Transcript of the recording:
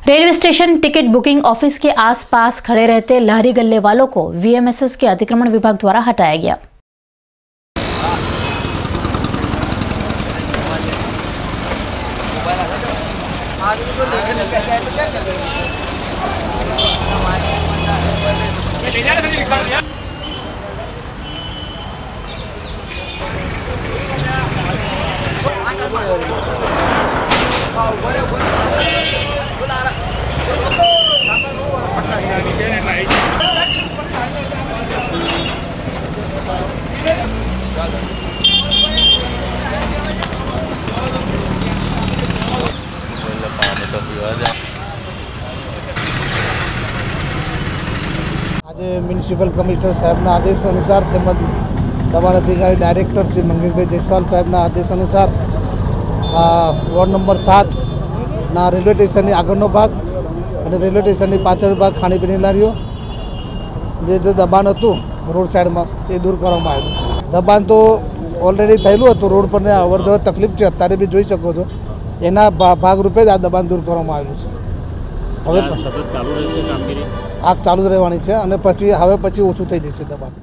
Railway station ticket booking office के आसपास खड़े रहते लहरी गल्ले वालों को वीएमएसएस के अतिक्रमण विभाग द्वारा हटाया गया। आज म्युनिसिपल कमिश्नर साहेबना आदेश अनुसार તેમજ દબાણ અધિકારી ડાયરેક્ટર શ્રી મંગેશભાઈ જયસ્વાલ સાહેબના આદેશ અનુસાર વોર્ડ નંબર 7 ના રેલવે સ્ટેશનની આગળનો ભાગ અને રેલવે સ્ટેશનની પાછળનો ભાગ ખાણીપીણી લારીઓ જે દબાણ હતું રોડ સાઈડમાં એ દૂર કરવામાં આવ્યું છે। દબાણ તો ઓલરેડી થયેલું હતું, રોડ પર અવરજવર તકલીફ છે, અત્યારે બી જોઈ શકો છો, એના ભાગરૂપે જ આ દબાણ દૂર કરવામાં આવ્યું છે। હવે આગ ચાલુ જ રહેવાની છે અને પછી ઓછું થઈ જશે દબાણ।